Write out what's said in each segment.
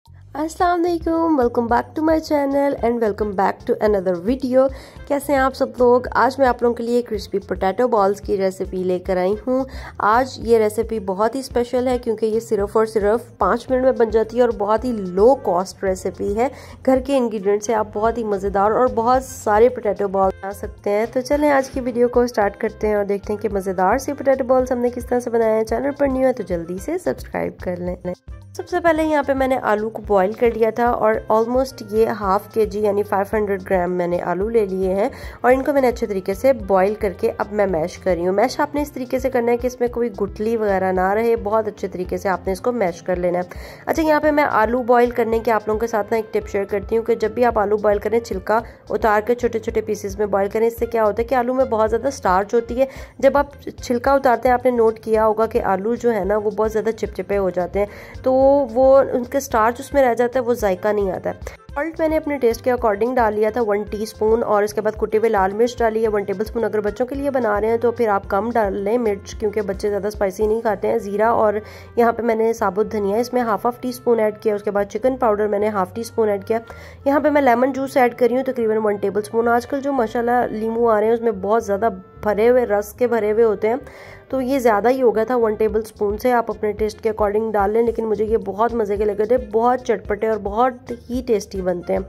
अस्सलाम वालेकुम, welcome back to my channel and welcome back to another video. कैसे हैं आप सब लोग। आज मैं आप लोगों के लिए क्रिस्पी पोटैटो बॉल्स की रेसिपी लेकर आई हूँ। आज ये रेसिपी बहुत ही स्पेशल है क्योंकि ये सिर्फ और सिर्फ 5 मिनट में बन जाती है और बहुत ही लो कॉस्ट रेसिपी है। घर के इंग्रेडिएंट्स से आप बहुत ही मज़ेदार और बहुत सारे पोटैटो बॉल बना सकते हैं। तो चलें आज की वीडियो को स्टार्ट करते हैं और देखते हैं कि मज़ेदार से पोटैटो बॉल्स हमने किस तरह से बनाए हैं। चैनल पर न्यू है तो जल्दी से सब्सक्राइब कर लें। सबसे पहले यहाँ पे मैंने आलू को बॉईल कर लिया था और ऑलमोस्ट ये हाफ केजी यानी 500 ग्राम मैंने आलू ले लिए हैं और इनको मैंने अच्छे तरीके से बॉईल करके अब मैं मैश कर रही हूँ। मैश आपने इस तरीके से करना है कि इसमें कोई गुठली वगैरह ना रहे, बहुत अच्छे तरीके से आपने इसको मैश कर लेना है। अच्छा, यहाँ पे मैं आलू बॉईल करने के आप लोगों के साथ ना एक टिप शेयर करती हूँ कि जब भी आप आलू बॉईल करें छिलका उतार के छोटे छोटे पीसेस में बॉईल करें। इससे क्या होता है कि आलू में बहुत ज़्यादा स्टार्च होती है। जब आप छिलका उतारते हैं आपने नोट किया होगा कि आलू जो है ना वो बहुत ज़्यादा चिपचिपे हो जाते हैं, तो वो उनके स्टार्च उसमें रह जाता है, वो जायका नहीं आता है। सॉल्ट मैंने अपने टेस्ट के अकॉर्डिंग डाल लिया था 1 टीस्पून और इसके बाद कुटी हुई लाल मिर्च डाली है 1 टेबलस्पून। अगर बच्चों के लिए बना रहे हैं तो फिर आप कम डाल लें मिर्च, क्योंकि बच्चे ज़्यादा स्पाइसी नहीं खाते हैं। ज़ीरा और यहाँ पे मैंने साबुत धनिया इसमें हाफ टीस्पून ऐड किया। उसके बाद चिकन पाउडर मैंने हाफ टीस्पून ऐड किया। यहाँ पे मैं लेमन जूस ऐड करी हूँ तकरीबन 1 टेबलस्पून। आजकल जो माशाल्लाह लीमू आ रहे हैं उसमें बहुत ज़्यादा भरे हुए रस के भरे हुए होते हैं, तो ये ज़्यादा ही हो गया था। 1 टेबलस्पून से आप अपने टेस्ट के अकॉर्डिंग डाल लें, लेकिन मुझे ये बहुत मज़े के लगे थे, बहुत चटपटे और बहुत ही टेस्टी बनते हैं।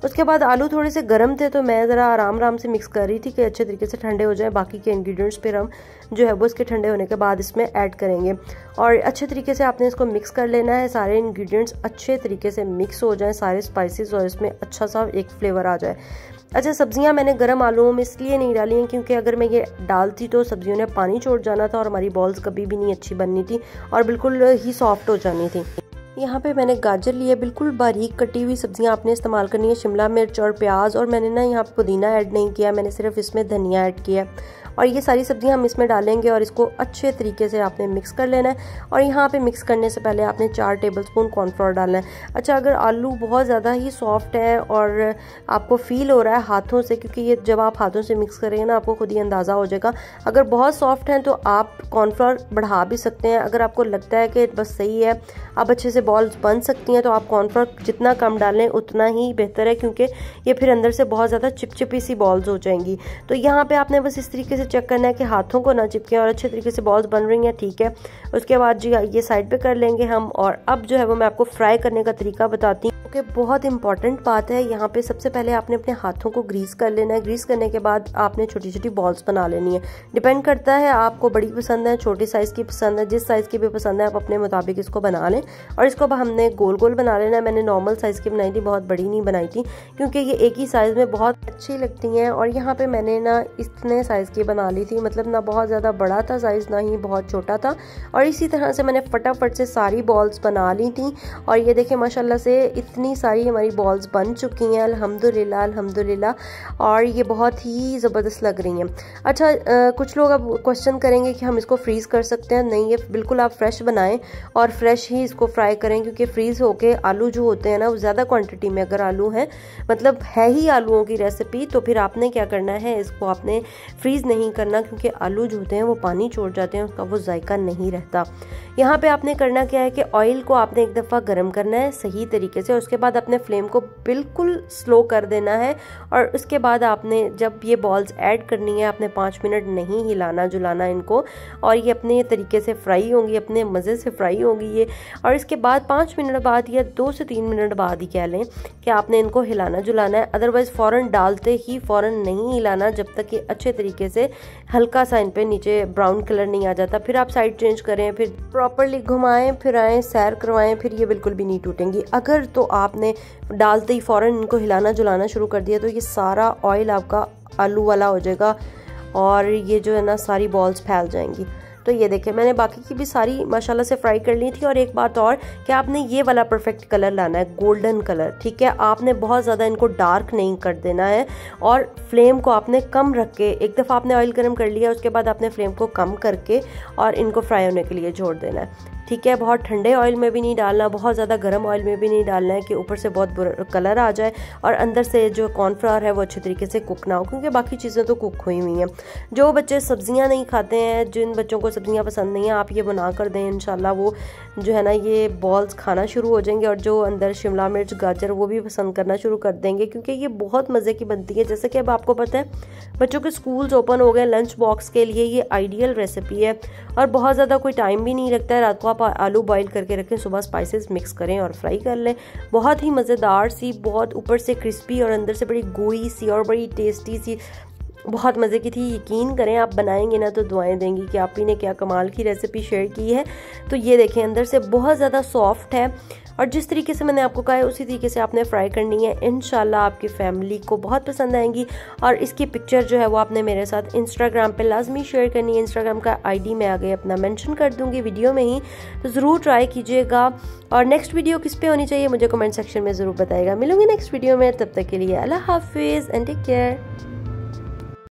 उसके बाद आलू थोड़े से गर्म थे तो मैं ज़रा आराम से मिक्स कर रही थी कि अच्छे तरीके से ठंडे हो जाए। बाकी के इंग्रेडिएंट्स फिर हम जो है वो इसके ठंडे होने के बाद इसमें ऐड करेंगे और अच्छे तरीके से आपने इसको मिक्स कर लेना है। सारे इंग्रेडिएंट्स अच्छे तरीके से मिक्स हो जाएं, सारे स्पाइसेस, और इसमें अच्छा सा एक फ्लेवर आ जाए। अच्छा, सब्जियां मैंने गर्म आलूओं में इसलिए नहीं डाली हैं क्योंकि अगर मैं ये डालती तो सब्जियों ने पानी छोड़ जाना था और हमारी बॉल्स कभी भी नहीं अच्छी बननी थी और बिल्कुल ही सॉफ्ट हो जानी थी। यहाँ पे मैंने गाजर लिया, बिल्कुल बारीक कटी हुई सब्जियां आपने इस्तेमाल करनी है, शिमला मिर्च और प्याज, और मैंने ना यहाँ पुदीना ऐड नहीं किया, मैंने सिर्फ इसमें धनिया ऐड किया और ये सारी सब्जियां हम इसमें डालेंगे और इसको अच्छे तरीके से आपने मिक्स कर लेना है। और यहाँ पे मिक्स करने से पहले आपने 4 टेबलस्पून कॉर्नफ्लोर डालना है। अच्छा, अगर आलू बहुत ज़्यादा ही सॉफ्ट है और आपको फील हो रहा है हाथों से, क्योंकि ये जब आप हाथों से मिक्स करेंगे ना आपको खुद ही अंदाज़ा हो जाएगा, अगर बहुत सॉफ्ट हैं तो आप कॉर्नफ्लोर बढ़ा भी सकते हैं। अगर आपको लगता है कि बस सही है, आप अच्छे से बॉल्स बन सकती हैं, तो आप कॉर्नफ्लोर जितना कम डालें उतना ही बेहतर है, क्योंकि ये फिर अंदर से बहुत ज़्यादा चिपचिपी सी बॉल्स हो जाएंगी। तो यहाँ पे आपने बस इस तरीके से चेक करना है कि हाथों को ना चिपके और अच्छे तरीके से बॉल्स बन रही हैं, ठीक है। उसके बाद जी ये साइड पे कर लेंगे हम। और अब जो है वो मैं आपको फ्राई करने का तरीका बताती हूँ कि बहुत इंपॉर्टेंट बात है। यहाँ पे सबसे पहले आपने अपने हाथों को ग्रीस कर लेना है। ग्रीस करने के बाद आपने छोटी छोटी बॉल्स बना लेनी है। डिपेंड करता है आपको बड़ी पसंद है, छोटी साइज़ की पसंद है, जिस साइज़ की भी पसंद है आप अपने मुताबिक इसको बना लें। और इसको हमने गोल गोल बना लेना है। मैंने नॉर्मल साइज़ की बनाई थी, बहुत बड़ी नहीं बनाई थी, क्योंकि ये एक ही साइज़ में बहुत अच्छी लगती हैं। और यहाँ पे मैंने ना इतने साइज़ की बना ली थी, मतलब ना बहुत ज़्यादा बड़ा था साइज़ ना ही बहुत छोटा था। और इसी तरह से मैंने फटाफट से सारी बॉल्स बना ली थी और ये देखें माशाल्लाह से इतनी सारी हमारी बॉल्स बन चुकी हैं, अल्हम्दुलिल्लाह अल्हम्दुलिल्लाह, और ये बहुत ही ज़बरदस्त लग रही हैं। अच्छा, कुछ लोग अब क्वेश्चन करेंगे कि हम इसको फ्रीज़ कर सकते हैं। नहीं, ये बिल्कुल आप फ्रेश बनाएं और फ्रेश ही इसको फ्राई करें, क्योंकि फ्रीज़ होके आलू जो होते हैं ना वो ज़्यादा क्वांटिटी में अगर आलू हैं, मतलब है ही आलूओं की रेसिपी, तो फिर आपने क्या करना है, इसको आपने फ्रीज़ नहीं करना, क्योंकि आलू जो होते हैं वो पानी छोड़ जाते हैं, उसका वो जायका नहीं रहता। यहाँ पे आपने करना क्या है कि ऑयल को आपने एक दफ़ा गर्म करना है सही तरीके से, उसके बाद अपने फ्लेम को बिल्कुल स्लो कर देना है। और उसके बाद आपने जब ये बॉल्स ऐड करनी है आपने 5 मिनट नहीं हिलाना जुलाना इनको, और ये अपने तरीके से फ्राई होंगी, अपने मज़े से फ्राई होंगी ये। और इसके बाद 5 मिनट बाद या 2 से 3 मिनट बाद ही कह लें कि आपने इनको हिलाना जुलाना है। अदरवाइज़ फ़ौरन डालते ही फ़ौरन नहीं हिलाना जब तक ये अच्छे तरीके से हल्का सा इन पे नीचे ब्राउन कलर नहीं आ जाता। फिर आप साइड चेंज करें, फिर प्रॉपर्ली घुमाएं, फिराएं, सैर करवाएं, फिर ये बिल्कुल भी नहीं टूटेंगी। अगर तो आपने डालते ही फ़ौरन इनको हिलाना जुलाना शुरू कर दिया तो ये सारा ऑयल आपका आलू वाला हो जाएगा और ये जो है ना सारी बॉल्स फैल जाएंगी। तो ये देखें मैंने बाकी की भी सारी माशाल्लाह से फ्राई कर ली थी। और एक बात और कि आपने ये वाला परफेक्ट कलर लाना है, गोल्डन कलर, ठीक है। आपने बहुत ज़्यादा इनको डार्क नहीं कर देना है और फ्लेम को आपने कम रख के, एक दफ़ा आपने ऑयल गर्म कर लिया उसके बाद आपने फ्लेम को कम करके और इनको फ्राई होने के लिए छोड़ देना है, ठीक है। बहुत ठंडे ऑयल में भी नहीं डालना, बहुत ज़्यादा गर्म ऑयल में भी नहीं डालना है कि ऊपर से बहुत बुरा कलर आ जाए और अंदर से जो कॉर्नफ्लावर है वो अच्छे तरीके से कुक ना हो, क्योंकि बाकी चीज़ें तो कुक हुई हुई हैं। जो बच्चे सब्जियां नहीं खाते हैं, जिन बच्चों को सब्जियां पसंद नहीं है, आप ये बना कर दें, इंशाल्लाह वो जो है ना ये बॉल्स खाना शुरू हो जाएंगे और जो अंदर शिमला मिर्च गाजर वो भी पसंद करना शुरू कर देंगे, क्योंकि ये बहुत मज़े की बनती है। जैसे कि अब आपको पता है बच्चों के स्कूल्स ओपन हो गए, लंच बॉक्स के लिए ये आइडियल रेसिपी है और बहुत ज़्यादा कोई टाइम भी नहीं लगता है। रात को आप आलू बॉईल करके रखें, सुबह स्पाइसेस मिक्स करें और फ्राई कर लें। बहुत ही मज़ेदार सी, बहुत ऊपर से क्रिस्पी और अंदर से बड़ी गोई सी और बड़ी टेस्टी सी, बहुत मज़े की थी। यकीन करें आप बनाएंगे ना तो दुआएं देंगी कि आप ही ने क्या कमाल की रेसिपी शेयर की है। तो ये देखें अंदर से बहुत ज़्यादा सॉफ्ट है और जिस तरीके से मैंने आपको कहा है उसी तरीके से आपने फ्राई करनी है। इंशाल्लाह आपकी फैमिली को बहुत पसंद आएंगी। और इसकी पिक्चर जो है वो आपने मेरे साथ इंस्टाग्राम पे लाजमी शेयर करनी है। इंस्टाग्राम का आईडी मैं आगे अपना मेंशन कर दूंगी वीडियो में ही, तो ज़रूर ट्राई कीजिएगा। और नेक्स्ट वीडियो किस पे होनी चाहिए मुझे कमेंट सेक्शन में ज़रूर बताइएगा। मिलूंगी नेक्स्ट वीडियो में, तब तक के लिए अल्लाह हाफिज़ एंड टेक केयर।